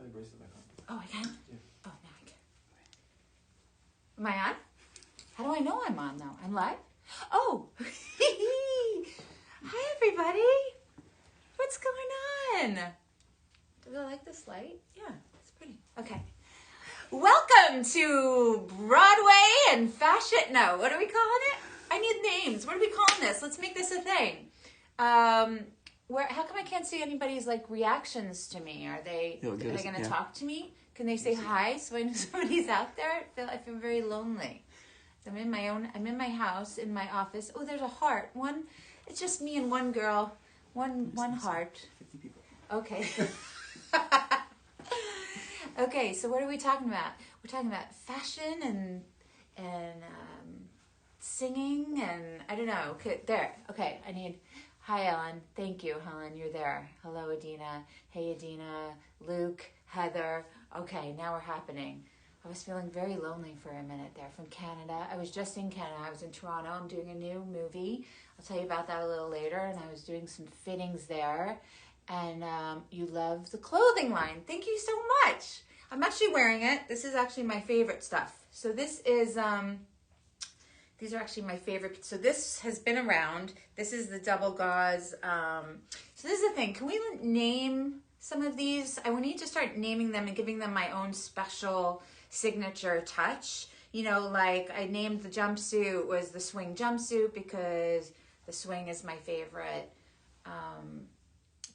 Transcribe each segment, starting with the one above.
your bracelet back on. Oh, I can? Yeah. Oh, now I can. Am I on? How do I know I'm on, though? I'm live? Oh! Hi, everybody! What's going on? Do they like this light? Yeah, it's pretty. Okay. Welcome to Broadway and fashion. No, what are we calling it? I need names. What are we calling this? Let's make this a thing. How come I can't see anybody's reactions to me? Are they going to talk to me? Can they say hi so I know somebody's out there? I feel very lonely. I'm in my house, in my office. Oh, there's a heart. It's just me and one girl. One heart. 50 people. Okay. Okay, so what are we talking about? We're talking about fashion and singing and I don't know. Okay, there. Okay, hi, Ellen. Thank you, Helen. You're there. Hello, Idina. Hey, Idina. Luke. Heather. Okay, now we're happening. I was feeling very lonely for a minute there from Canada. I was just in Canada. I was in Toronto. I'm doing a new movie. I'll tell you about that a little later. And I was doing some fittings there. And you love the clothing line. Thank you so much. I'm actually wearing it. This is actually my favorite stuff. So this is... these are actually my favorite. So this has been around. This is the double gauze. So this is the thing. Can we name some of these? I need to start naming them and giving them my own special signature touch. You know, like I named the jumpsuit was the swing jumpsuit because the swing is my favorite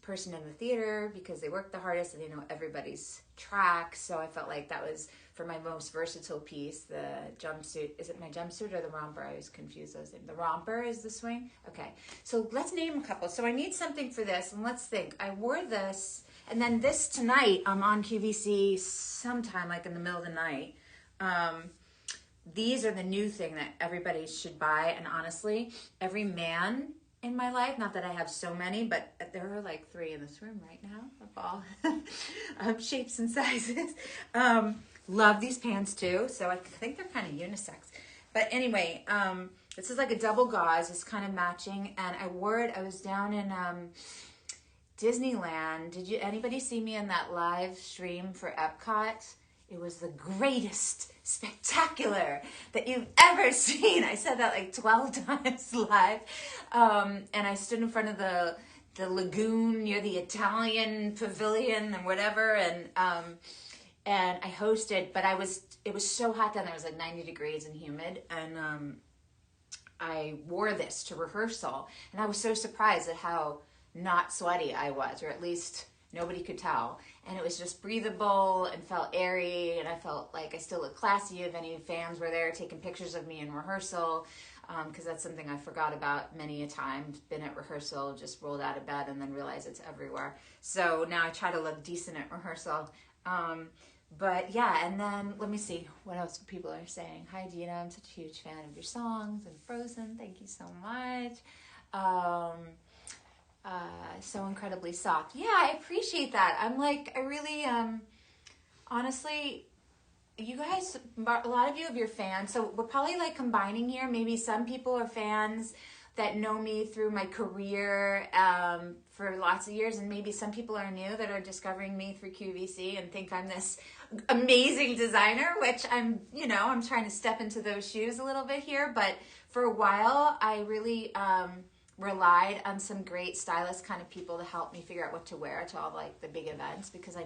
person in the theater because they work the hardest and they know everybody's track. So I felt like that was for my most versatile piece, the jumpsuit. Is it my jumpsuit or the romper? I always confuse those things. The romper is the swing? Okay, so let's name a couple. So I need something for this, and let's think. I wore this, and then this tonight, I'm on QVC sometime, like in the middle of the night. These are the new thing that everybody should buy, and honestly, every man in my life, not that I have so many, but there are like 3 in this room right now of all shapes and sizes. Love these pants too, so I think they're kind of unisex. But anyway, this is like a double gauze. It's kind of matching, and I wore it. I was down in Disneyland. Did anybody see me in that live stream for Epcot? It was the greatest spectacular that you've ever seen. I said that like 12 times live. And I stood in front of the lagoon near the Italian pavilion and whatever. And I hosted, but it was so hot down there. It was like 90 degrees and humid. And I wore this to rehearsal. And I was so surprised at how not sweaty I was, or at least nobody could tell. And it was just breathable and felt airy, and I felt like I still looked classy if any fans were there taking pictures of me in rehearsal, because that's something I forgot about many a time. Been at rehearsal, just rolled out of bed and then realized it's everywhere. So now I try to look decent at rehearsal. But yeah, and then let me see what else people are saying. Hi, Dina, I'm such a huge fan of your songs and Frozen. Thank you so much. So incredibly soft. Yeah, I appreciate that. I'm like, I really, honestly, you guys, a lot of you of your fans, so we're probably like combining here. Maybe some people are fans that know me through my career for lots of years, and maybe some people are new that are discovering me through QVC and think I'm this amazing designer, which I'm trying to step into those shoes a little bit here. But for a while, I really relied on some great stylist kind of people to help me figure out what to wear to all like the big events, because I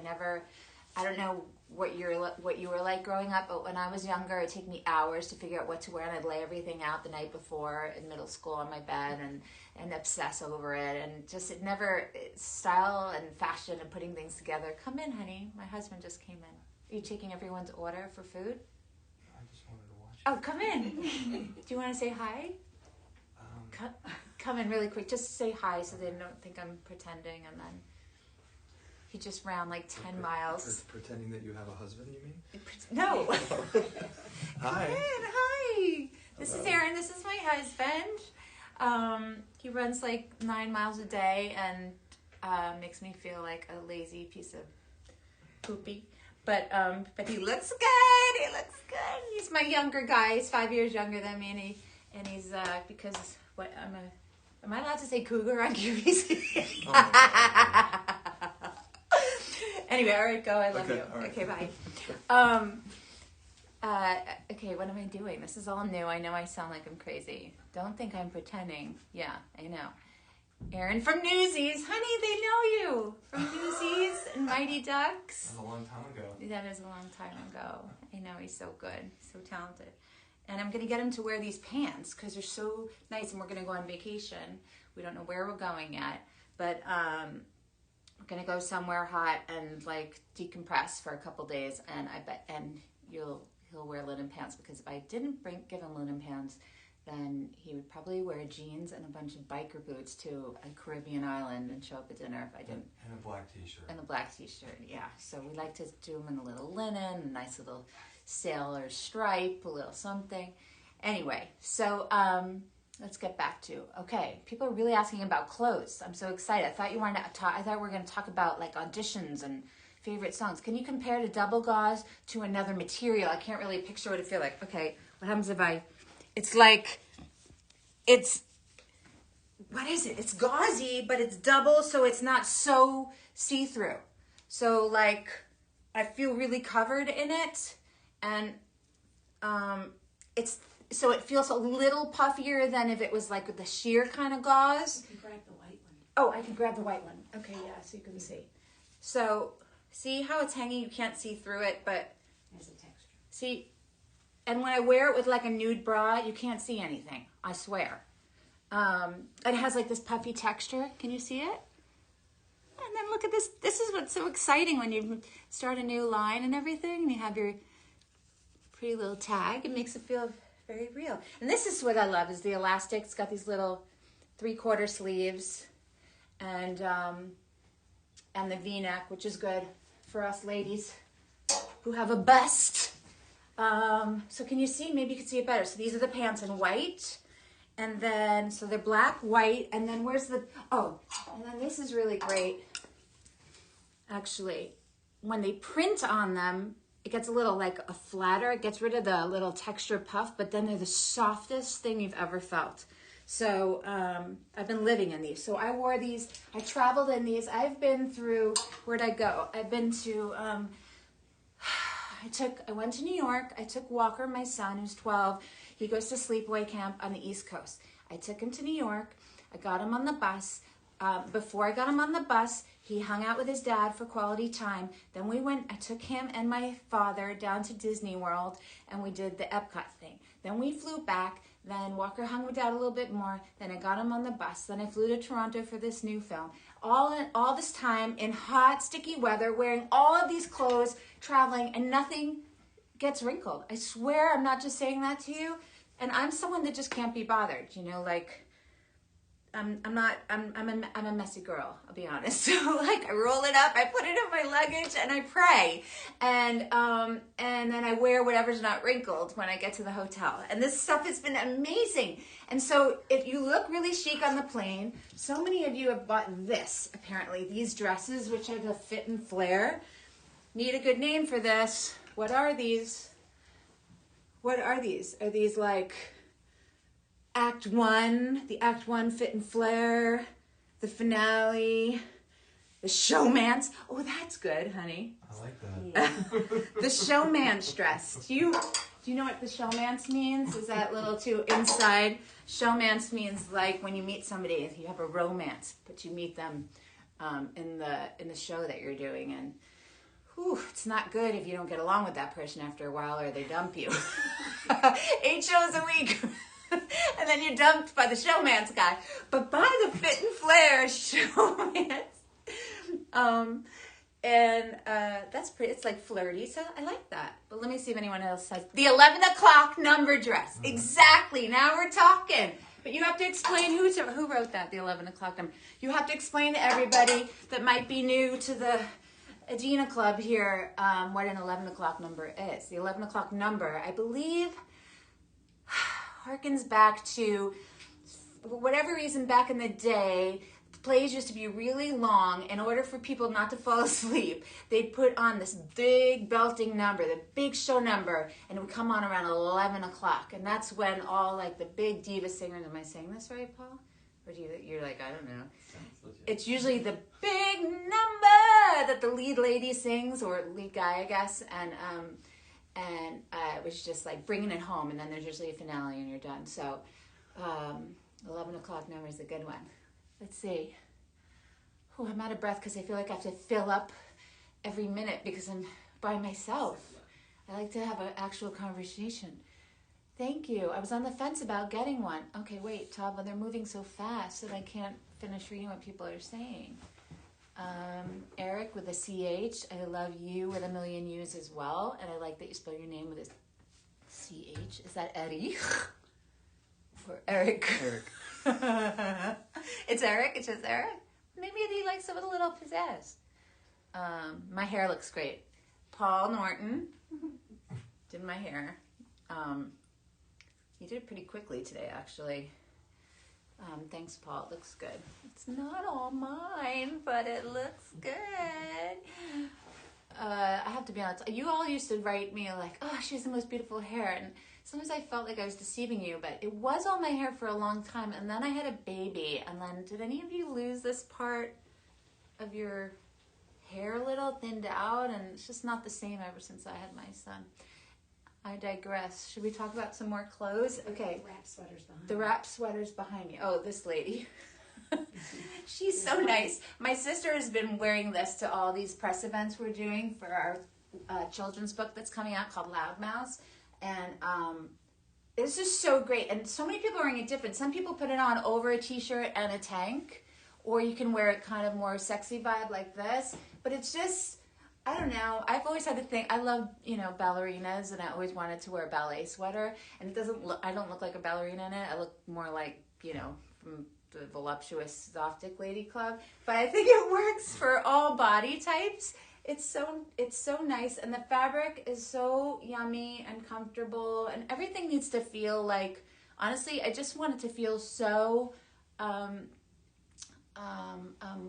don't know what you were like growing up, but when I was younger, it'd take me hours to figure out what to wear, and I'd lay everything out the night before in middle school on my bed and obsess over it, and just style and fashion and putting things together. Come in, honey. My husband just came in. Are you taking everyone's order for food? I just wanted to watch. Oh, come in. Do you want to say hi? Come in really quick. Just say hi so they don't think I'm pretending, and then he just ran like 10 miles. Pretending that you have a husband, you mean? No. Hi. Come in. Hi. This is Aaron. This is my husband. He runs like 9 miles a day and makes me feel like a lazy piece of poopy. But he looks good. He looks good. He's my younger guy. He's 5 years younger than me, and he's because what am I allowed to say cougar on QVC? Oh, Anyway, all right, go. I love you. All right. Okay, bye. Okay, what am I doing? This is all new. I know I sound like I'm crazy. Don't think I'm pretending. Yeah, I know. Erin from Newsies. Honey, they know you. From Newsies and Mighty Ducks. That was a long time ago. That is a long time ago. I know, he's so good. So talented. And I'm going to get him to wear these pants because they're so nice, and we're going to go on vacation. We don't know where we're going yet, but we're going to go somewhere hot and like decompress for a couple days, and I bet he'll wear linen pants, because if I didn't give him linen pants, then he would probably wear jeans and a bunch of biker boots to a Caribbean island and show up at dinner if I didn't. And a black t-shirt. And a black t-shirt, yeah. So we like to do them in a little linen, a nice little sailor stripe, a little something. Anyway, so let's get back to, okay, people are really asking about clothes. I'm so excited. I thought we were going to talk about like auditions and favorite songs. Can you compare the double gauze to another material? I can't really picture what it feels like. Okay, what happens if it's like, what is it? It's gauzy, but it's double, so it's not so see-through. So like, I feel really covered in it, and so it feels a little puffier than if it was like with the sheer kind of gauze. You can grab the white one. Oh, I can grab the white one. Okay, yeah, so you can see. So, see how it's hanging? You can't see through it, but There's a texture. see, and when I wear it with like a nude bra, you can't see anything, I swear. It has like this puffy texture. Can you see it? And then look at this. This is what's so exciting when you start a new line and everything, and you have your pretty little tag. It makes it feel very real. And this is what I love, is the elastic. It's got these little 3/4 sleeves, and the V-neck, which is good for us ladies who have a bust. So can you see? Maybe you can see it better. So these are the pants in white. And then, so they're black, white, and then where's the, and then this is really great. Actually, when they print on them, it gets a little like a flatter. It gets rid of the little texture puff, but then they're the softest thing you've ever felt. So I've been living in these. So I wore these, I traveled in these. I've been through, where'd I go? I've been to, I went to New York. I took Walker, my son, who's 12. He goes to sleepaway camp on the East Coast. I took him to New York. I got him on the bus. Before I got him on the bus, he hung out with his dad for quality time. Then I took him and my father down to Disney World, and we did the Epcot thing. Then we flew back. Then Walker hung with Dad a little bit more. Then I got him on the bus. Then I flew to Toronto for this new film. All this time in hot, sticky weather, wearing all of these clothes, traveling, and nothing gets wrinkled. I swear, I'm not just saying that to you. And I'm someone that just can't be bothered. You know, like, I'm a messy girl, I'll be honest. So like, I roll it up, I put it in my luggage, and I pray. And then I wear whatever's not wrinkled when I get to the hotel. And this stuff has been amazing. And so if you look really chic on the plane, so many of you have bought this, apparently, these dresses, which are the fit and flare. Need a good name for this. What are these? What are these? Are these like Act 1, the Act 1 fit and flare, the finale, the showman's? Oh, that's good, honey. I like that. The showman's dress. Do you know what the showman's means? Is that little too inside? Showman's means like when you meet somebody, if you have a romance, but you meet them in the show that you're doing, and whew, it's not good if you don't get along with that person after a while, or they dump you. 8 shows a week. And then you're dumped by the showman's guy. But by the fit and flare showman's. That's pretty, it's like flirty, so I like that. But let me see if anyone else has the 11 o'clock number dress. Exactly, now we're talking. But you have to explain who wrote that, the 11 o'clock number. You have to explain to everybody that might be new to the Idina Club here what an 11 o'clock number is. The 11 o'clock number, I believe, harkens back to, for whatever reason, back in the day, the plays used to be really long. In order for people not to fall asleep, they'd put on this big belting number, the big show number, and it would come on around 11 o'clock. And that's when all like the big diva singers, am I saying this right, Paul? Or you're like, I don't know. Sounds legit. It's usually the big number that the lead lady sings, or lead guy, I guess, and it was just like bringing it home, and then there's usually a finale and you're done. So 11 o'clock number is a good one. Let's see. Oh, I'm out of breath because I feel like I have to fill up every minute because I'm by myself. I like to have an actual conversation. Thank you. I was on the fence about getting one. Okay, wait, Tava, they're moving so fast that I can't finish reading what people are saying. Eric with a CH. I love you with a million U's as well. And I like that you spell your name with a CH. Is that Eddie? Or Eric? Eric. It's Eric? It's just Eric? Maybe he likes it with a little pizzazz. My hair looks great. Paul Norton did my hair. He did it pretty quickly today, actually. Thanks, Paul. It looks good. It's not all mine, but it looks good. I have to be honest. You all used to write me like, oh, she has the most beautiful hair. And sometimes I felt like I was deceiving you, but it was all my hair for a long time. And then I had a baby. And then did any of you lose this part of your hair a little, thinned out? And it's just not the same ever since I had my son. I digress. Should we talk about some more clothes? Okay. The wrap sweaters behind The wrap sweaters behind me. Oh, this lady. She's so nice. My sister has been wearing this to all these press events we're doing for our children's book that's coming out called Loudmouths. And it's just so great. And so many people are wearing it different. Some people put it on over a t-shirt and a tank. Or you can wear it kind of more sexy vibe like this. But it's just... I don't know. I've always had to think. I love, ballerinas, and I always wanted to wear a ballet sweater. And it doesn't look. I don't look like a ballerina in it. I look more like, from the voluptuous Zoftic Lady Club. But I think it works for all body types. It's so nice, and the fabric is so yummy and comfortable, and everything needs to feel like. Honestly, I just want it to feel so.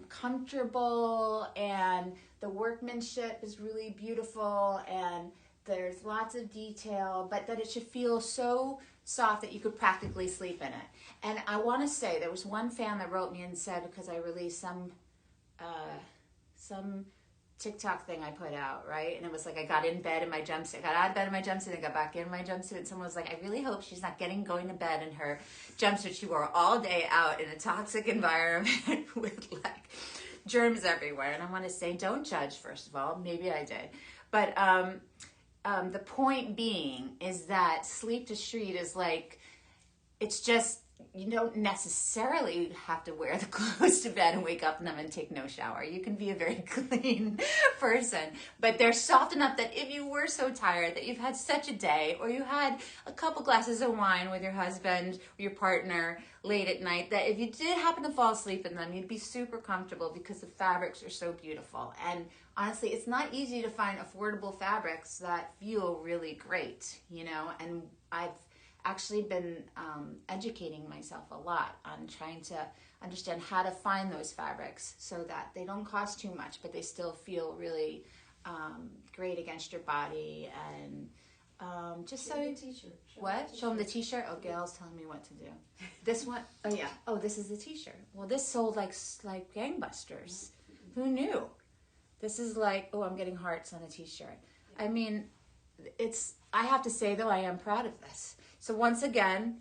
Comfortable, and the workmanship is really beautiful, and there's lots of detail, but that it should feel so soft that you could practically sleep in it. And I want to say there was one fan that wrote me and said, because I released some TikTok thing I put out, right? And it was like I got in bed in my jumpsuit. I got out of bed in my jumpsuit and got back in my jumpsuit. And someone was like, I really hope she's not going to bed in her jumpsuit she wore all day out in a toxic environment with like germs everywhere. And I want to say, don't judge, first of all. Maybe I did. But the point being is that sleep to street is like, it's just, you don't necessarily have to wear the clothes to bed and wake up in them and take no shower. You can be a very clean person, but they're soft enough that if you were so tired that you've had such a day, or you had a couple glasses of wine with your husband or your partner late at night, that if you did happen to fall asleep in them, you'd be super comfortable because the fabrics are so beautiful. And honestly, it's not easy to find affordable fabrics that feel really great, and I've actually been educating myself a lot on trying to understand how to find those fabrics so that they don't cost too much, but they still feel really great against your body. And just Show so the t-shirt. what? Show them the t-shirt? Oh, Gail's telling me what to do. This one? Oh, yeah. Oh, this is the t-shirt. Well, this sold like gangbusters. Who knew? This is like, oh, I'm getting hearts on a t-shirt. I mean, I have to say, though, I am proud of this. So once again,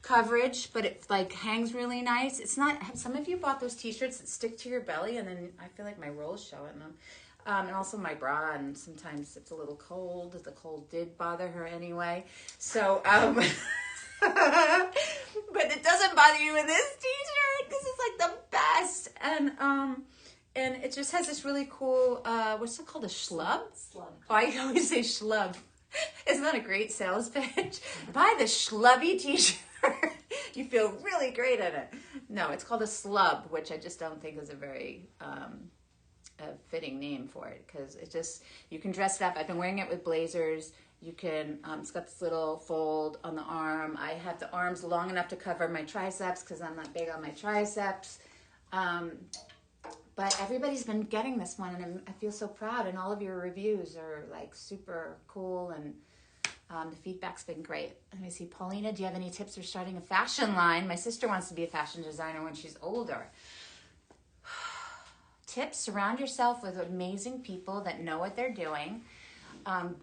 coverage, but it like hangs really nice. It's not, some of you bought those t-shirts that stick to your belly, and then I feel like my rolls show in them. And also my bra, and sometimes it's a little cold. The cold did bother her anyway. So, but it doesn't bother you in this t-shirt because it's like the best. And it just has this really cool, what's it called, a schlub? Slug. Oh, I always say schlub. Isn't that a great sales pitch? Buy the schlubby t-shirt. You feel really great in it. No, it's called a slub, which I just don't think is a very a fitting name for it, because it just, you can dress it up. I've been wearing it with blazers. You can, it's got this little fold on the arm. I have the arms long enough to cover my triceps because I'm not big on my triceps. But everybody's been getting this one, and I feel so proud, and all of your reviews are like super cool, and The feedback's been great. Let me see. Paulina, do you have any tips for starting a fashion line? My sister wants to be a fashion designer when she's older. Tips: surround yourself with amazing people that know what they're doing.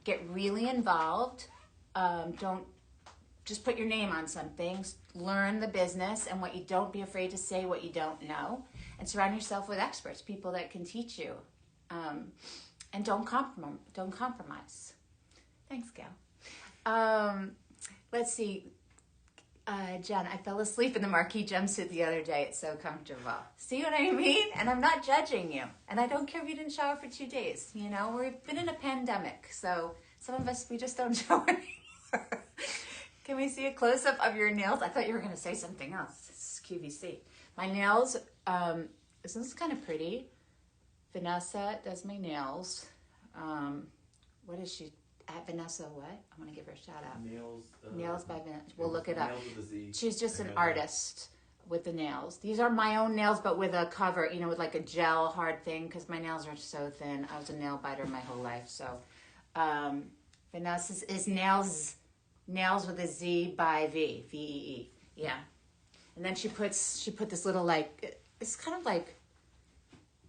Get really involved. Don't just put your name on something. Learn the business and what you don't be afraid to say what you don't know. And surround yourself with experts, people that can teach you. And don't compromise. Thanks, Gail. Let's see. Jen, I fell asleep in the marquee jumpsuit the other day. It's so comfortable. See what I mean? And I'm not judging you. And I don't care if you didn't shower for 2 days. You know, we've been in a pandemic. So some of us, we just don't shower anymore. Can we see a close-up of your nails? I thought you were going to say something else. This is QVC. My nails, this is kind of pretty. Vanessa does my nails. What is she? At Vanessa what? I want to give her a shout out. Nails by Vanessa. We'll look it up. She's just an artist with the nails. These are my own nails, but with a cover, you know, with like a gel hard thing, because my nails are so thin. I was a nail biter my whole life. So Vanessa's is nails with a Z by V. V-E-E. Yeah. And then she put this little like, it's kind of like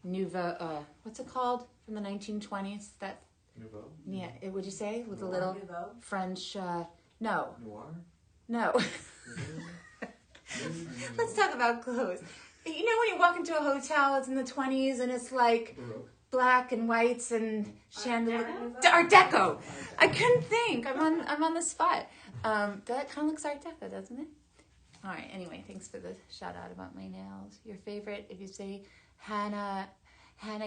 Nouveau, what's it called? From the 1920s? That Nouveau? Yeah, would you say? With a Noir? little Nouveau? French, no. Noir? No. Let's talk about clothes. You know when you walk into a hotel, it's in the 20s and it's like Baroque. black and whites and chandelier. Deco? Art Deco. I couldn't think. I'm on the spot. That kind of looks Art Deco, doesn't it? All right. Anyway, thanks for the shout out about my nails. Your favorite, if you say Hannah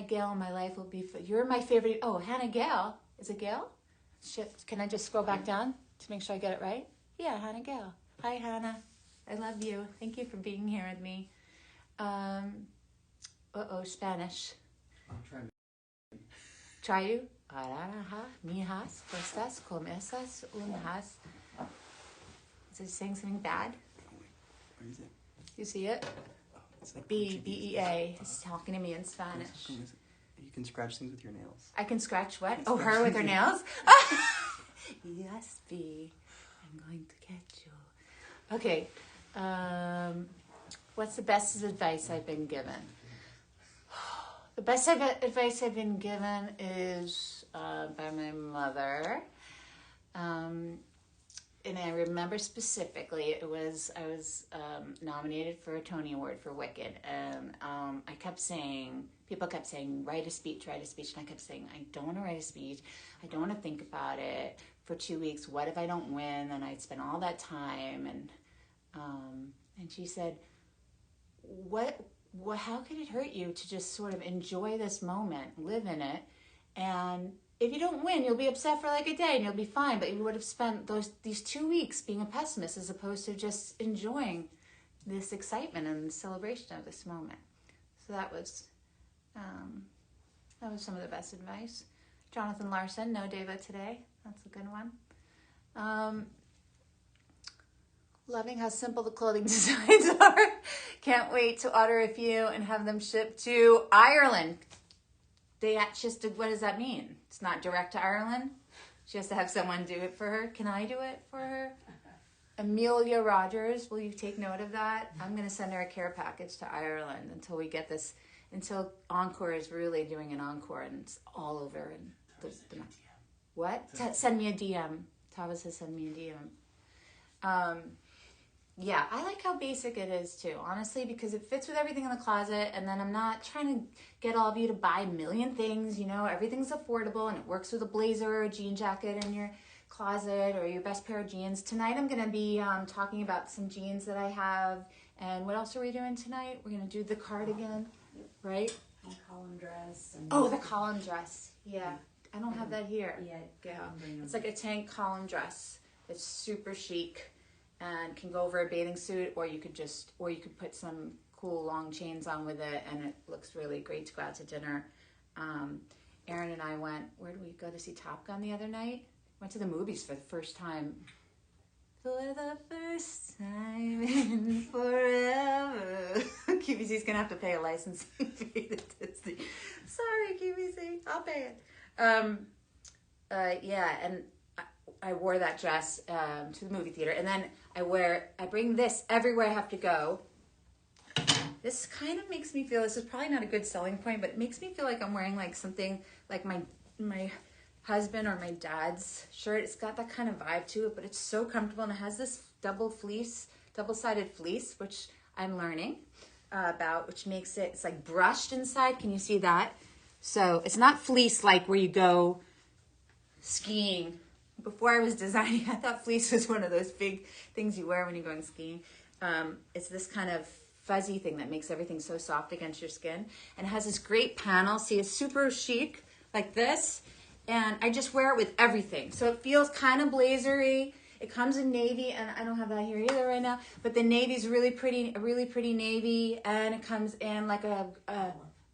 Gale, my life will be. You're my favorite. Oh, Hannah Gale. Is it Gale? Shit. Can I just scroll back down to make sure I get it right? Yeah, Hannah Gale. Hi, Hannah. I love you. Thank you for being here with me. Spanish. I'll try. Try you. Mijas, costas, comesas, unhas. Is it saying something bad? Where is it? You see it? It's like B-E-A. He's talking to me in Spanish. You can scratch things with your nails. I can scratch what? Oh, her with her nails? Yes, B. I'm going to catch you. Okay. What's the best advice I've been given? The best advice I've been given is by my mother. And I remember specifically, I was nominated for a Tony Award for Wicked, and people kept saying, write a speech, and I kept saying, I don't want to write a speech, I don't want to think about it for 2 weeks, what if I don't win, and I'd spend all that time, and she said, how could it hurt you to just sort of enjoy this moment, live in it, and if you don't win, you'll be upset for like a day and you'll be fine, but you would have spent these 2 weeks being a pessimist as opposed to just enjoying this excitement and celebration of this moment. So that was some of the best advice. Jonathan Larson, no Deva today. That's a good one. Loving how simple the clothing designs are. Can't wait to order a few and have them shipped to Ireland. What does that mean? It's not direct to Ireland? She has to have someone do it for her. Can I do it for her? Amelia Rogers, will you take note of that? I'm going to send her a care package to Ireland until we get this, until Encore is really doing an encore and it's all over. And what? Send me a DM. Tava says send me a DM. Yeah, I like how basic it is too, honestly, because it fits with everything in the closet, and then I'm not trying to get all of you to buy a million things, you know, everything's affordable, and it works with a blazer or a jean jacket in your closet or your best pair of jeans. Tonight I'm going to be talking about some jeans that I have, and what else are we doing tonight? We're going to do the cardigan, right? And column dress. And Oh, the column dress, yeah. I don't have that here. Yeah. It's like a tank column dress. It's super chic. And can go over a bathing suit, or you could put some cool long chains on with it, and it looks really great to go out to dinner. Aaron and I where did we go to see Top Gun the other night? Went to the movies for the first time. For the first time in forever. QVC's gonna have to pay a licensing fee to Disney. Sorry, QVC, I'll pay it. Yeah, and I wore that dress to the movie theater, and then I bring this everywhere I have to go. This kind of makes me feel, this is probably not a good selling point, but it makes me feel like I'm wearing like something like my husband or my dad's shirt. It's got that kind of vibe to it, but it's so comfortable, and it has this double-sided fleece, which I'm learning about, which makes it, it's like brushed inside. Can you see that? So it's not fleece like where you go skiing. Before I was designing, I thought fleece was one of those big things you wear when you're going skiing. It's this kind of fuzzy thing that makes everything so soft against your skin. And it has this great panel. See, it's super chic, like this. And I just wear it with everything. So it feels kind of blazery. It comes in navy, and I don't have that here either right now. But the navy's a really pretty navy, and it comes in like an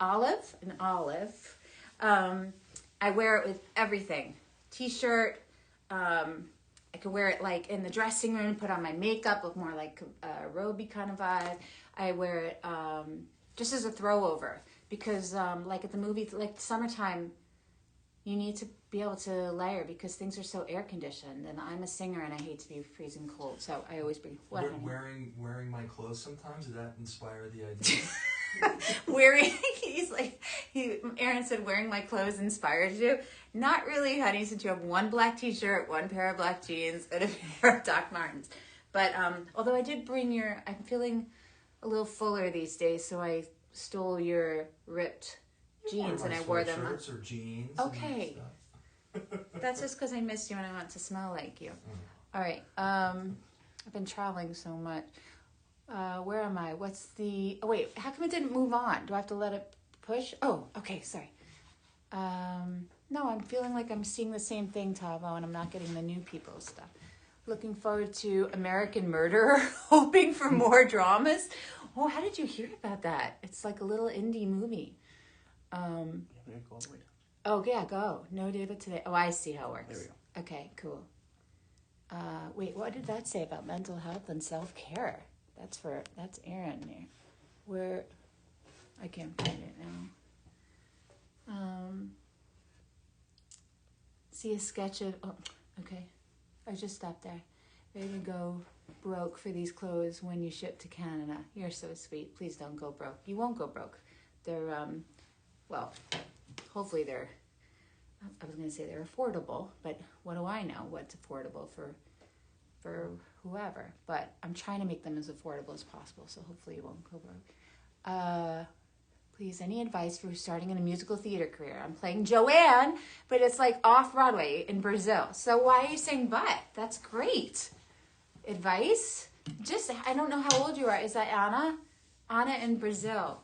olive. I wear it with everything. T-shirt. I can wear it like in the dressing room, put on my makeup, look more like a robe-y kind of vibe. I wear it just as a throwover because like at the movies, like summertime, you need to be able to layer because things are so air conditioned, and I'm a singer and I hate to be freezing cold, so I always bring wearing my clothes sometimes. Did that inspire the idea? Aaron said wearing my clothes inspires you. Not really, honey, since you have one black t-shirt, one pair of black jeans, and a pair of Doc Martens. But although I did bring I'm feeling a little fuller these days, so I stole your ripped jeans and I wore them. Shirts or jeans. Okay. That's just because I missed you and I want to smell like you. All right. I've been traveling so much. Where am I? Oh wait, how come it didn't move on? Do I have to let it push? Oh, okay, sorry. No, I'm feeling like I'm seeing the same thing, Tavo, and I'm not getting the new people stuff. Looking forward to American Murderer, hoping for more dramas. Oh, how did you hear about that? It's like a little indie movie. Go all the way down. Oh, yeah, go. No data today. Oh, I see how it works. There we go. Okay, cool. Wait, what did that say about mental health and self-care? That's Aaron there. Where, I can't find it now. See a sketch of, oh, okay. I just stopped there. Ready to go broke for these clothes when you ship to Canada. You're so sweet. Please don't go broke. You won't go broke. They're, well, hopefully they're, I was going to say they're affordable, but what do I know what's affordable for whoever? But I'm trying to make them as affordable as possible, so hopefully you won't go broke. Please, any advice for starting in a musical theater career? I'm playing Joanne, but it's like off-Broadway in Brazil. So why are you saying but? That's great. Advice? I don't know how old you are. Is that Anna? Anna in Brazil.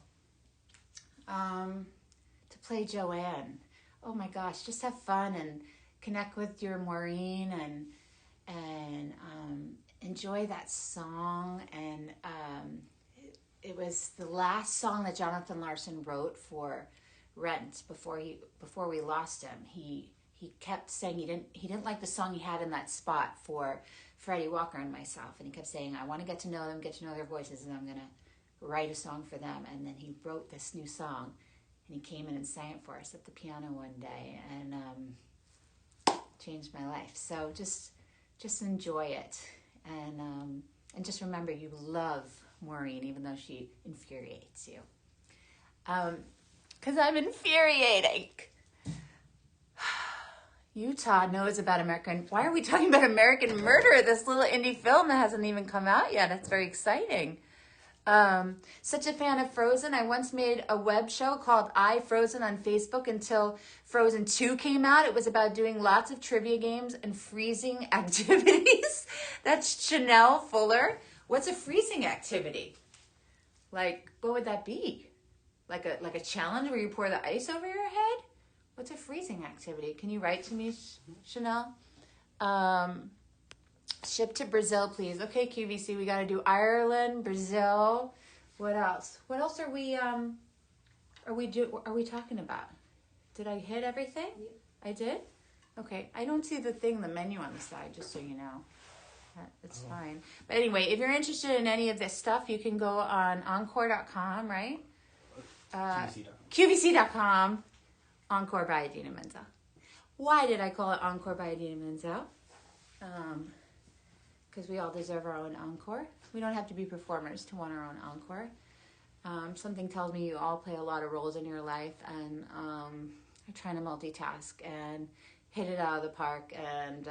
To play Joanne. Oh my gosh, just have fun and connect with your Maureen and enjoy that song. And it was the last song that Jonathan Larson wrote for Rent before we lost him. He kept saying he didn't like the song he had in that spot for Freddie Walker and myself, and he kept saying, I want to get to know them, get to know their voices, and I'm gonna write a song for them. And then he wrote this new song, and he came in and sang it for us at the piano one day, and changed my life. So just enjoy it, and just remember you love Maureen, even though she infuriates you. Because I'm infuriating. Utah knows about American... Why are we talking about American Murderer, this little indie film that hasn't even come out yet? It's very exciting. Such a fan of Frozen. I once made a web show called I Frozen on Facebook until Frozen 2 came out. It was about doing lots of trivia games and freezing activities. That's Chanel Fuller. What's a freezing activity? Like, what would that be? Like a challenge where you pour the ice over your head? What's a freezing activity? Can you write to me, Chanel? Ship to Brazil, please. Okay, QVC, we got to do Ireland, Brazil. What else? What else are we talking about? Did I hit everything? Yep. I did? Okay. I don't see the menu on the side, just so you know. It's fine. But anyway, if you're interested in any of this stuff, you can go on Encore.com, right? QVC.com. Encore by Idina Menzel. Why did I call it Encore by Idina Menzel? because we all deserve our own encore. We don't have to be performers to want our own encore. Something tells me you all play a lot of roles in your life, and I'm trying to multitask and hit it out of the park, and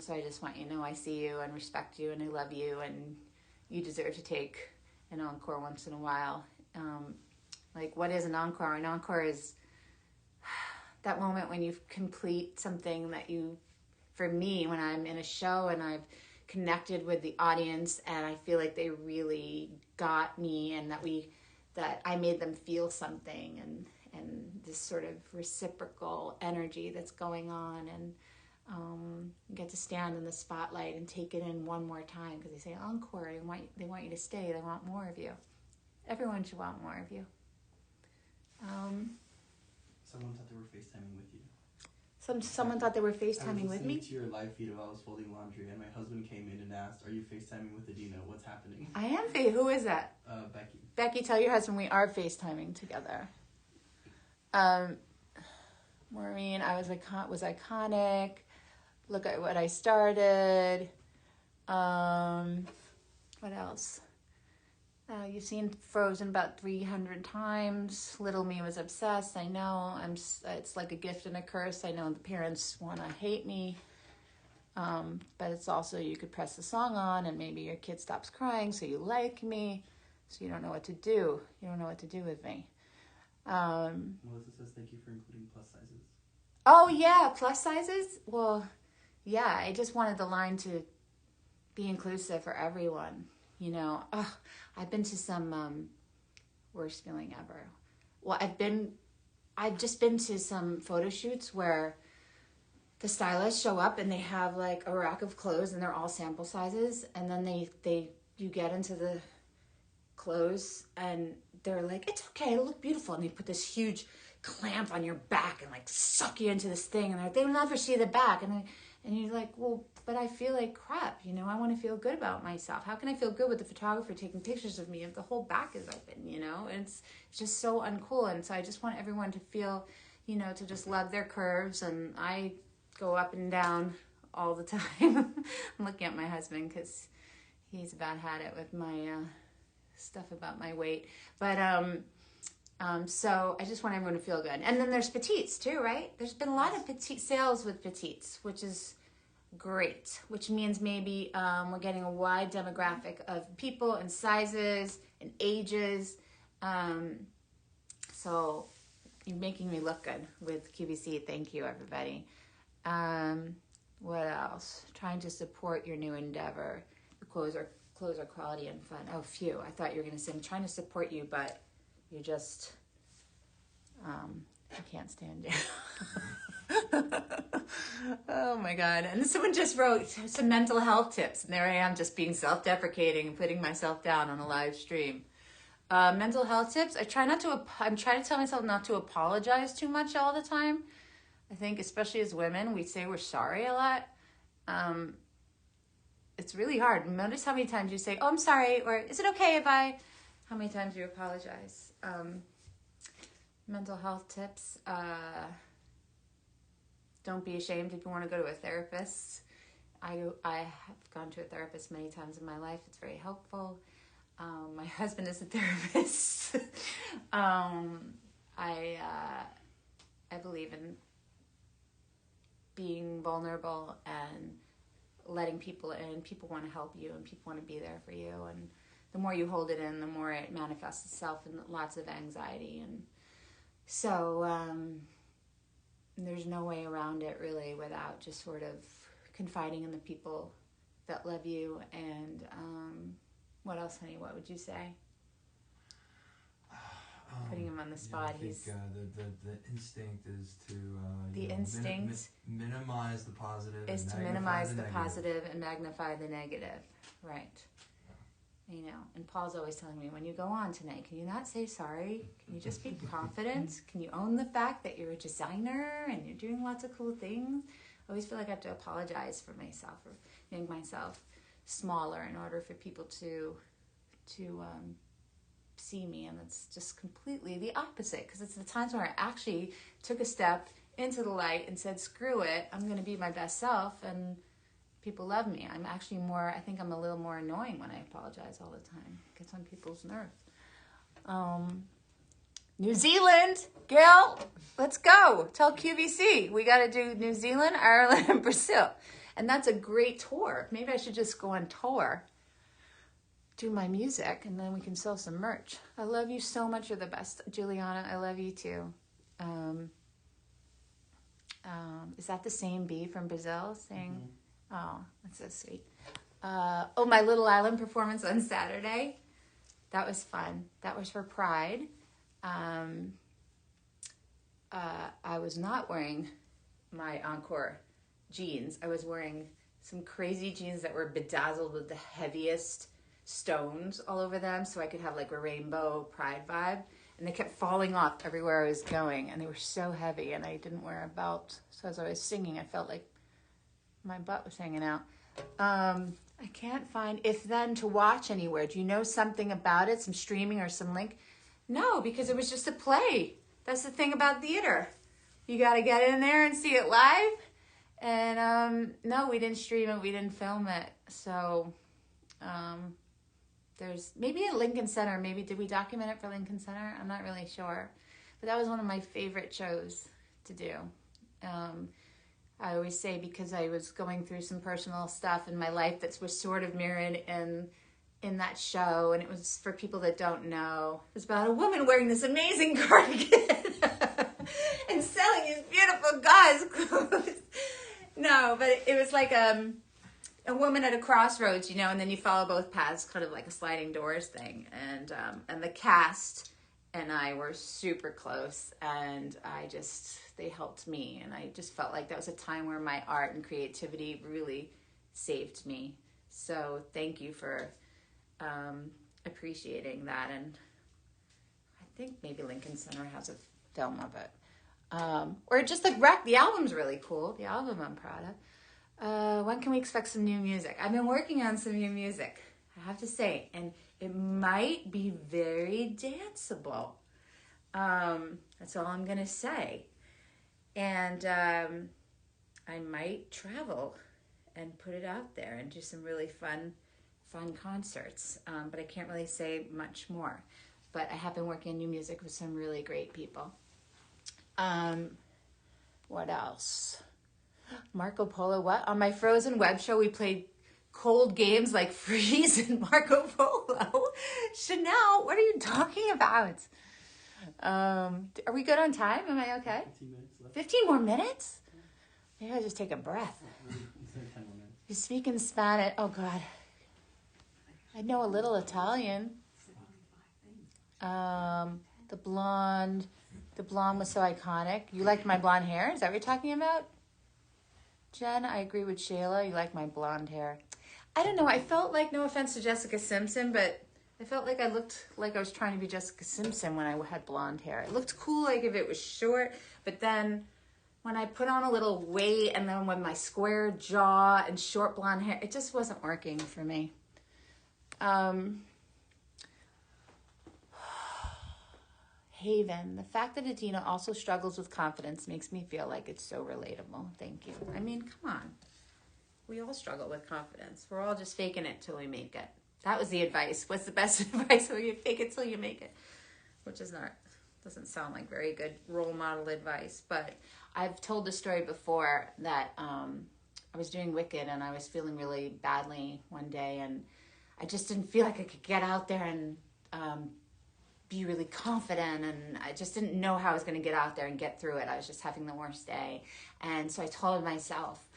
so I just want you to know I see you and respect you and I love you, and you deserve to take an encore once in a while. Like, what is an encore? An encore is that moment when you complete something that you, for me, when I'm in a show and I've connected with the audience and I feel like they really got me, and that I made them feel something, and this sort of reciprocal energy that's going on, and you get to stand in the spotlight and take it in one more time, because they say encore, they want you to stay, they want more of you. Everyone should want more of you. Someone thought they were FaceTiming with you. Someone thought they were FaceTiming with me. I was listening to your live feed while I was folding laundry, and my husband came in and asked, "Are you FaceTiming with Idina? What's happening?" I am Who is that? Becky. Becky, tell your husband we are FaceTiming together. Maureen, was iconic. Look at what I started. What else? You've seen Frozen about 300 times. Little me was obsessed. I know. It's like a gift and a curse. I know the parents want to hate me. But it's also, you could press the song on and maybe your kid stops crying, so you like me. So you don't know what to do. You don't know what to do with me. Melissa says thank you for including plus sizes. Oh, yeah. Plus sizes? Well, yeah. I just wanted the line to be inclusive for everyone. You know, I've been to some, worst feeling ever. Well, I've just been to some photo shoots where the stylists show up and they have like a rack of clothes and they're all sample sizes. And then you get into the clothes and they're like, it's okay, it'll look beautiful. And they put this huge clamp on your back and like suck you into this thing. And they'll never see the back. And you're like, well, but I feel like crap, you know, I want to feel good about myself. How can I feel good with the photographer taking pictures of me if the whole back is open, you know? And it's just so uncool. And so I just want everyone to feel, you know, to just love their curves. And I go up and down all the time. I'm looking at my husband because he's about had it with my stuff about my weight. But so I just want everyone to feel good. And then there's petites too, right? There's been a lot of petite sales with petites, which is great, which means maybe we're getting a wide demographic of people and sizes and ages. So you're making me look good with QVC. Thank you, everybody. What else? Trying to support your new endeavor. The clothes are quality and fun. Oh, phew. I thought you were going to say, I'm trying to support you, but you just, I can't stand you. Oh my God. And someone just wrote some mental health tips. And there I am just being self-deprecating and putting myself down on a live stream. Mental health tips. I'm trying to tell myself not to apologize too much all the time. I think especially as women, we say we're sorry a lot. It's really hard. Notice how many times you say, oh, I'm sorry, or is it okay if how many times you apologize. Mental health tips. Don't be ashamed if you want to go to a therapist. I have gone to a therapist many times in my life. It's very helpful. My husband is a therapist. I believe in being vulnerable and letting people in. People want to help you and people want to be there for you. And the more you hold it in, the more it manifests itself in lots of anxiety. And so there's no way around it really without just sort of confiding in the people that love you. And what else, honey? What would you say? Putting him on the spot. I think the instinct is to instinct minimize the positive. Is to minimize the positive and magnify the negative, right? You know, and Paul's always telling me, when you go on tonight, can you not say sorry? Can you just be confident? Can you own the fact that you're a designer and you're doing lots of cool things? I always feel like I have to apologize for myself or make myself smaller in order for people to see me. And it's just completely the opposite, because it's the times where I actually took a step into the light and said, screw it, I'm going to be my best self, and people love me. I'm actually I think I'm a little more annoying when I apologize all the time. It gets on people's nerves. New Zealand, girl, let's go. Tell QVC we got to do New Zealand, Ireland, and Brazil. And that's a great tour. Maybe I should just go on tour, do my music, and then we can sell some merch. I love you so much. You're the best. Juliana, I love you too. Is that the same bee from Brazil saying, oh, that's so sweet. My Little Island performance on Saturday. That was fun. That was for Pride. I was not wearing my Encore jeans. I was wearing some crazy jeans that were bedazzled with the heaviest stones all over them, so I could have like a rainbow Pride vibe. And they kept falling off everywhere I was going, and they were so heavy, and I didn't wear a belt. So as I was singing, I felt like my butt was hanging out. I can't find If Then to watch anywhere. Do you know something about it, some streaming or some link? No, because it was just a play. That's the thing about theater. You got to get in there and see it live. And no, we didn't stream it. We didn't film it. So there's maybe at Lincoln Center. Maybe did we document it for Lincoln Center? I'm not really sure. But that was one of my favorite shows to do. I always say because I was going through some personal stuff in my life that was sort of mirrored in that show, and it was, for people that don't know, it was about a woman wearing this amazing cardigan and selling these beautiful guys' clothes. No, but it was like a woman at a crossroads, you know, and then you follow both paths, kind of like a sliding doors thing. And the cast and I were super close, and they helped me, and I just felt like that was a time where my art and creativity really saved me. So thank you for appreciating that. And I think maybe Lincoln Center has a film of it. Or just like Wreck. The album's really cool. The album I'm proud of. When can we expect some new music? I've been working on some new music, I have to say, and it might be very danceable. That's all I'm gonna say. And I might travel and put it out there and do some really fun concerts. But I can't really say much more. But I have been working on new music with some really great people. What else? Marco Polo, what? On my Frozen web show, we played cold games like Freeze and Marco Polo. Chanel, what are you talking about? Are we good on time? Am I okay? 15 minutes left. 15 more minutes? Maybe I'll just take a breath. You said 10 more minutes. You speak in Spanish. Oh, God. I know a little Italian. The blonde was so iconic. You liked my blonde hair? Is that what you're talking about? Jen, I agree with Shayla. You like my blonde hair. I don't know. I felt like, no offense to Jessica Simpson, but I felt like I looked like I was trying to be Jessica Simpson when I had blonde hair. It looked cool like if it was short, but then when I put on a little weight and then with my square jaw and short blonde hair, it just wasn't working for me. Haven, the fact that Idina also struggles with confidence makes me feel like it's so relatable. Thank you. I mean, come on. We all struggle with confidence. We're all just faking it till we make it. That was the advice. What's the best advice? Well, you fake it till you make it. Which is doesn't sound like very good role model advice. But I've told the story before that I was doing Wicked and I was feeling really badly one day. And I just didn't feel like I could get out there and be really confident, and I just didn't know how I was going to get out there and get through it. I was just having the worst day. And so I told myself,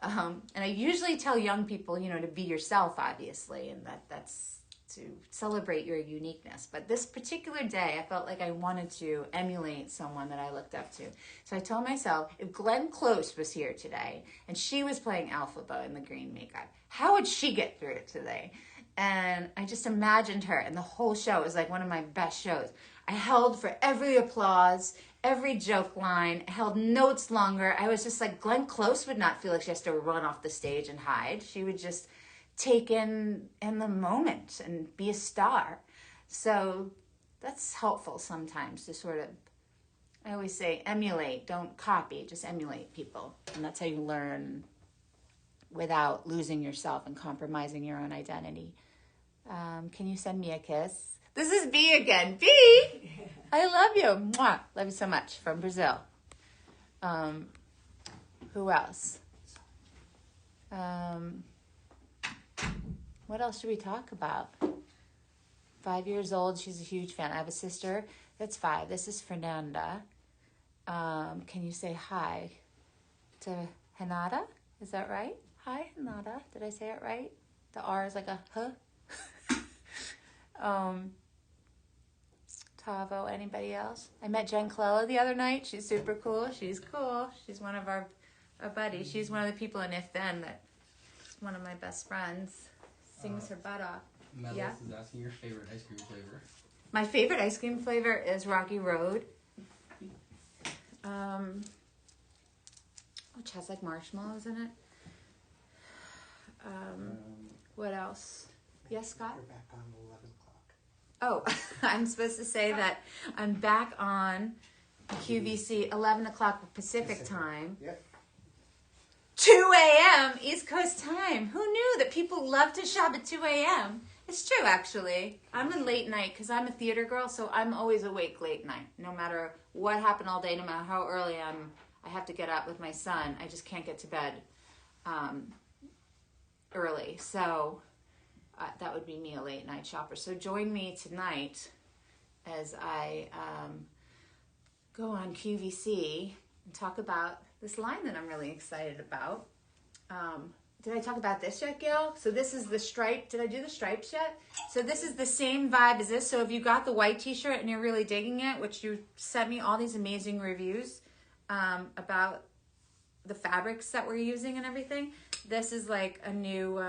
and I usually tell young people, to be yourself, obviously, and that's to celebrate your uniqueness. But this particular day, I felt like I wanted to emulate someone that I looked up to. So I told myself, if Glenn Close was here today and she was playing Alphaba in the green makeup, how would she get through it today? And I just imagined her, and the whole show was like one of my best shows. I held for every applause, every joke line, I held notes longer. I was just like, Glenn Close would not feel like she has to run off the stage and hide. She would just take in the moment and be a star. So that's helpful sometimes to sort of I always say emulate, don't copy, just emulate people. And that's how you learn without losing yourself and compromising your own identity. Can you send me a kiss? This is B again. B! I love you. Mwah. Love you so much. From Brazil. Who else? What else should we talk about? 5 years old. She's a huge fan. I have a sister that's 5. This is Fernanda. Can you say hi to Hinata? Is that right? Hi, Hinata. Did I say it right? The R is like a huh. Tavo, anybody else? I met Jen Clella the other night. She's super cool. She's cool. She's one of our buddies. She's one of the people in If Then that's one of my best friends. Sings her butt off. Melis Yeah. is asking your favorite ice cream flavor. My favorite ice cream flavor is Rocky Road. Which has like marshmallows in it. What else? Yes, Scott? You're back on 11 o'clock. Oh, I'm supposed to say that I'm back on QVC 11 o'clock Pacific time. Yep. 2 a.m. East Coast time. Who knew that people love to shop at 2 a.m.? It's true, actually. I'm a late night because I'm a theater girl, so I'm always awake late night. No matter what happened all day, no matter how early I have to get up with my son. I just can't get to bed early. So that would be me, a late night shopper. So join me tonight as I go on QVC and talk about this line that I'm really excited about. Did I talk about this yet, Gail? So this is the stripe. Did I do the stripes yet? So this is the same vibe as this. So if you got the white t-shirt and you're really digging it, which you sent me all these amazing reviews about the fabrics that we're using and everything, this is like a new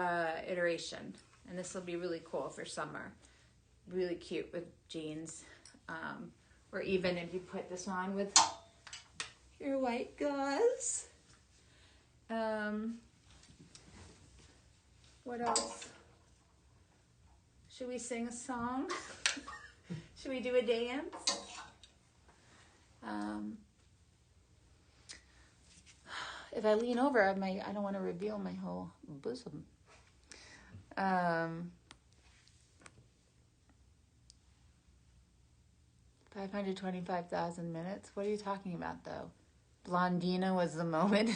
iteration. And this will be really cool for summer. Really cute with jeans. Or even if you put this on with your white gauze. What else? Should we sing a song? Should we do a dance? If I lean over, I don't want to reveal my whole bosom. 525,000 minutes? What are you talking about, though? Blondina was the moment.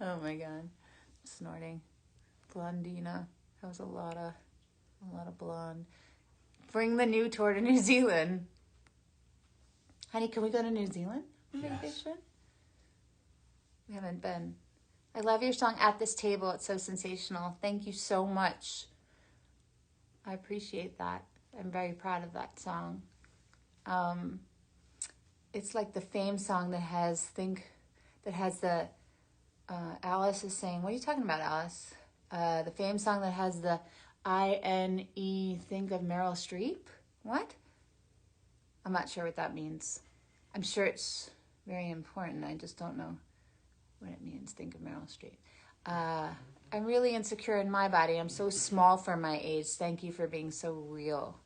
Oh my God. Snorting. Blondina. That was a lot of blonde. Bring the new tour to New Zealand. Honey, can we go to New Zealand on vacation? We haven't been. I love your song, At This Table. It's so sensational. Thank you so much. I appreciate that. I'm very proud of that song. It's like the Fame song that has the Alice is saying, what are you talking about, Alice? The Fame song that has the I-N-E, think of Meryl Streep? What? I'm not sure what that means. I'm sure it's very important. I just don't know what it means, think of Meryl Streep. I'm really insecure in my body. I'm so small for my age. Thank you for being so real.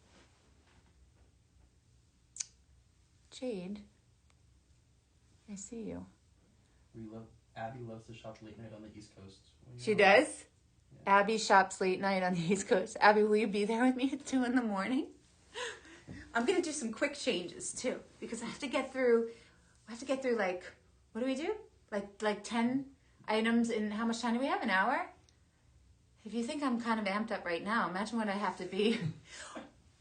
Jade, I see you. Abby loves to shop late night on the East Coast. She does? Yeah. Abby shops late night on the East Coast. Abby, will you be there with me at 2 a.m? I'm going to do some quick changes, too, because I have to get through, like, what do we do? Like 10 items in, how much time do we have? An hour? If you think I'm kind of amped up right now, imagine what I have to be.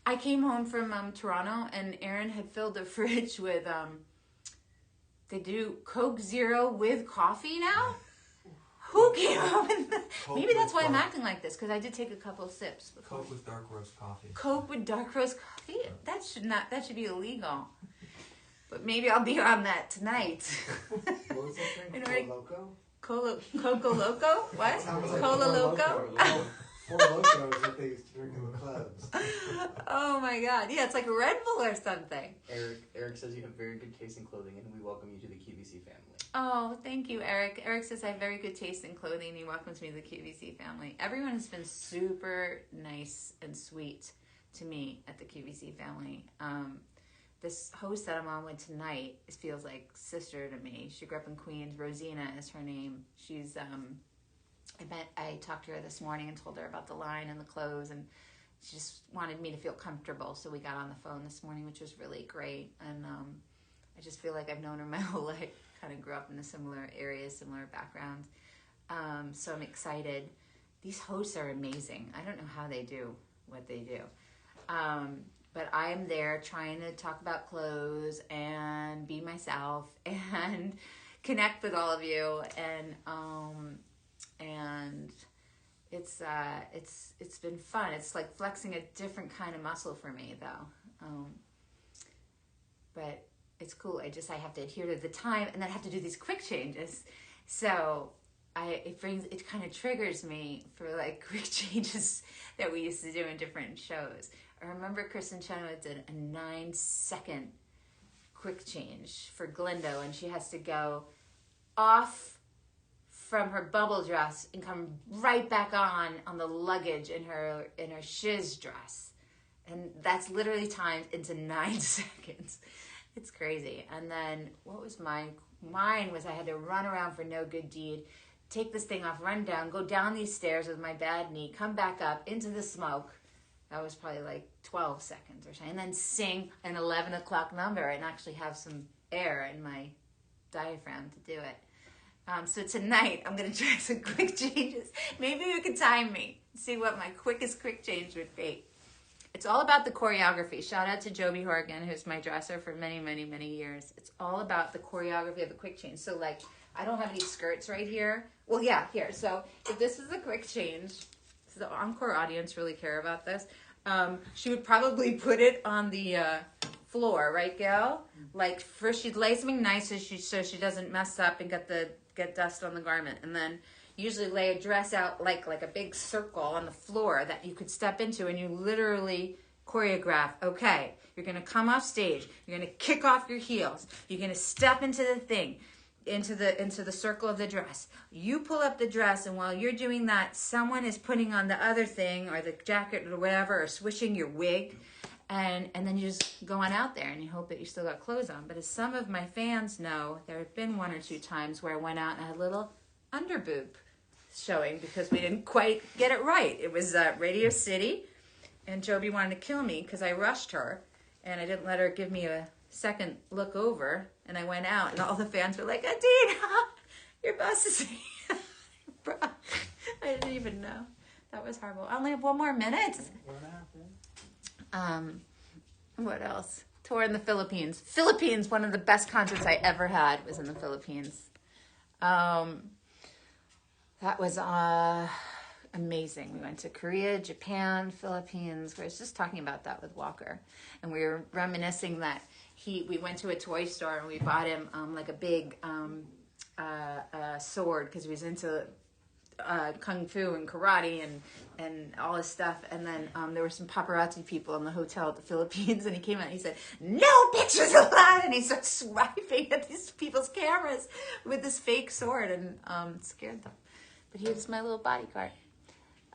I came home from Toronto, and Erin had filled the fridge with, they do Coke Zero with coffee now? Who came up with that? Maybe that's why I'm acting like this, because I did take a couple of sips before. Coke with dark roast coffee. Coke with dark roast coffee? That should be illegal. But maybe I'll be on that tonight. What was that thing? Coco Loco? Coco Loco? What? Sounds like Cola Four Loco? Loko. Four Loko is what they used to drink in the clubs. Oh my God. Yeah, it's like a Red Bull or something. Eric says you have very good taste in clothing, and we welcome you to the QVC family. Oh, thank you, Eric. Eric says I have very good taste in clothing, and he welcomes me to the QVC family. Everyone has been super nice and sweet to me at the QVC family. this host that I'm on with tonight feels like sister to me. She grew up in Queens. Rosina is her name. She's I talked to her this morning and told her about the line and the clothes, and she just wanted me to feel comfortable. So we got on the phone this morning, which was really great. And I just feel like I've known her my whole life. Kind of grew up in a similar area, similar background. So I'm excited. These hosts are amazing. I don't know how they do what they do. But I'm there trying to talk about clothes and be myself and connect with all of you. And it's been fun. It's like flexing a different kind of muscle for me, though. But it's cool. I have to adhere to the time, and then I have to do these quick changes. So it kind of triggers me for like quick changes that we used to do in different shows. I remember Kristen Chenoweth did a 9-second quick change for Glindo, and she has to go off from her bubble dress and come right back on the luggage in her shiz dress, and that's literally timed into 9 seconds. It's crazy. And then what was mine? Mine was I had to run around for no good deed, take this thing off, run down, go down these stairs with my bad knee, come back up into the smoke. That was probably like 12 seconds or something, and then sing an 11 o'clock number and actually have some air in my diaphragm to do it. So tonight, I'm going to try some quick changes. Maybe you can time me, see what my quickest quick change would be. It's all about the choreography. Shout out to Joby Horgan, who's my dresser for many, many, many years. It's all about the choreography of the quick change. So, like, I don't have any skirts right here. Well, yeah, here. So, if this is a quick change, so the Encore audience really care about this. She would probably put it on the floor, right, Gail? Like, first she'd lay something nice so she doesn't mess up and get dust on the garment, and then usually lay a dress out like a big circle on the floor that you could step into, and you literally choreograph. Okay, you're gonna come off stage, you're gonna kick off your heels, you're gonna step into the thing, into the circle of the dress. You pull up the dress, and while you're doing that, someone is putting on the other thing or the jacket or whatever, or swishing your wig. And then you just go on out there and you hope that you still got clothes on. But as some of my fans know, there have been 1 or 2 times where I went out and I had a little underboob showing because we didn't quite get it right. It was Radio City, and Joby wanted to kill me because I rushed her and I didn't let her give me a second look over. And I went out and all the fans were like, Idina, your bust is here. Bro, I didn't even know. That was horrible. I only have 1 more minute. 1.5. What else? Tour in the Philippines. Philippines, one of the best concerts I ever had was in the Philippines. That was amazing. We went to Korea, Japan, Philippines. I was just talking about that with Walker, and we were reminiscing that we went to a toy store and we bought him like a big sword because he was into kung fu and karate and all this stuff. And then there were some paparazzi people in the hotel at the Philippines, and he came out and he said, "No pictures allowed," and he started swiping at these people's cameras with this fake sword, and scared them. But he was my little bodyguard.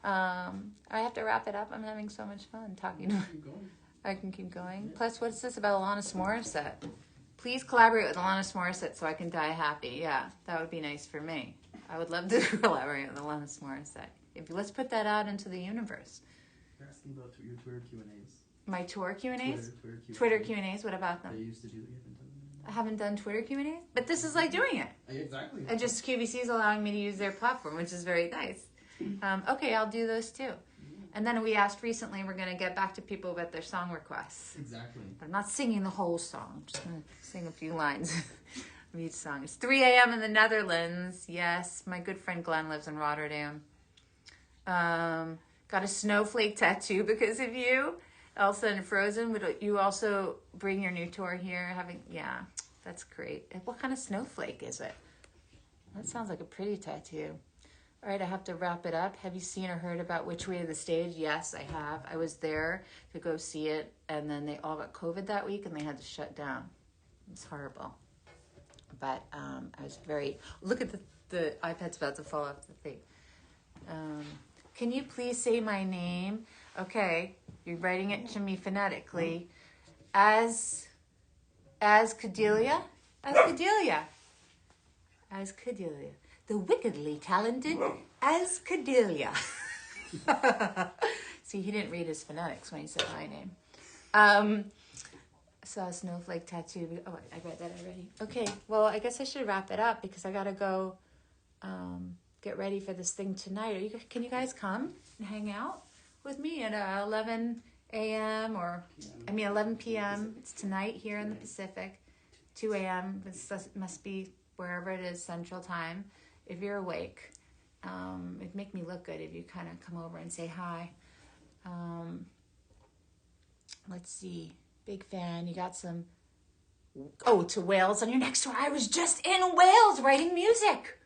I have to wrap it up. I'm having so much fun talking to him. I can keep going. Plus, what's this about Alanis Morissette? Please collaborate with Alanis Morissette so I can die happy. Yeah, that would be nice for me. I would love to collaborate with Alanis Morissette. Let's put that out into the universe. You're asking about your Twitter Q&As. My tour Q&As? Twitter Q&As, what about them? They used to do that. You haven't done them. I haven't done Twitter Q&As? But this is like doing it. Exactly. And just QVC is allowing me to use their platform, which is very nice. Okay, I'll do those too. And then we asked recently, we're going to get back to people with their song requests. Exactly. But I'm not singing the whole song. I'm just going to sing a few lines of each song. It's 3 a.m. in the Netherlands. Yes, my good friend Glenn lives in Rotterdam. Got a snowflake tattoo because of you. Elsa and Frozen, would you also bring your new tour here? Yeah, that's great. And what kind of snowflake is it? That sounds like a pretty tattoo. All right, I have to wrap it up. Have you seen or heard about Which Way to the Stage? Yes, I have. I was there to go see it, and then they all got COVID that week, and they had to shut down. It's horrible. But I was very... Look at the iPad's about to fall off the thing. Can you please say my name? Okay, you're writing it to me phonetically. As As Cordelia. The wickedly talented As Cordelia. See, he didn't read his phonetics when he said my name. Saw a snowflake tattoo. Oh, I read that already. Okay, well, I guess I should wrap it up because I gotta go get ready for this thing tonight. Can you guys come and hang out with me at 11 a.m. 11 p.m. It's tonight here in the Pacific. 2 a.m. It must be wherever it is Central Time. If you're awake, it'd make me look good if you kind of come over and say hi. Let's see. Big fan. You got some... Oh, to Wales on your next tour. I was just in Wales writing music.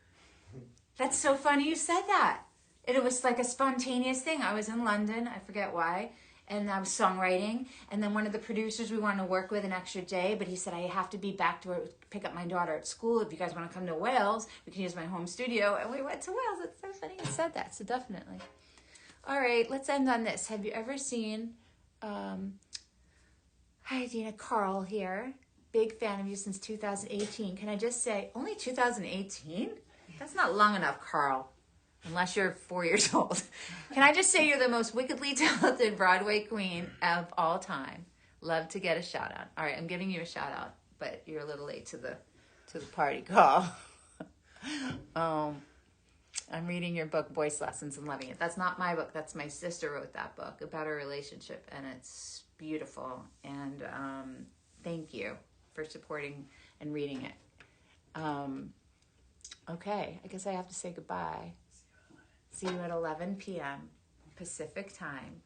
That's so funny you said that. It was like a spontaneous thing. I was in London. I forget why. And I was songwriting. And then one of the producers we wanted to work with an extra day, but he said, I have to be back to pick up my daughter at school. If you guys want to come to Wales, we can use my home studio. And we went to Wales. It's so funny you said that. So definitely. All right, let's end on this. Have you ever seen... Hi, Idina. Carl here. Big fan of you since 2018. Can I just say, only 2018? That's not long enough, Carl. Unless you're 4 years old. Can I just say you're the most wickedly talented Broadway queen of all time? Love to get a shout out. All right, I'm giving you a shout out, but you're a little late to the party call. I'm reading your book, Voice Lessons, and loving it. That's not my book. That's my sister wrote that book about a relationship, and it's beautiful. And thank you for supporting and reading it. Okay, I guess I have to say goodbye. See you at 11 p.m. Pacific time.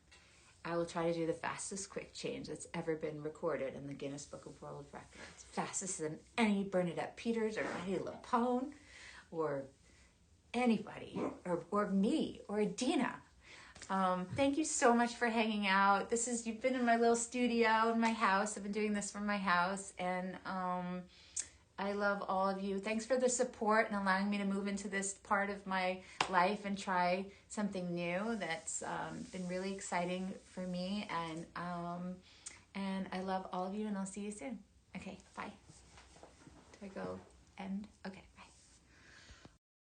I will try to do the fastest quick change that's ever been recorded in the Guinness Book of World Records. Fastest than any Bernadette Peters or Patti LuPone or anybody or me or Idina. Thank you so much for hanging out. You've been in my little studio in my house. I've been doing this from my house, and I love all of you. Thanks for the support and allowing me to move into this part of my life and try something new. That's been really exciting for me, and I love all of you, and I'll see you soon. Okay, bye. Do I go end?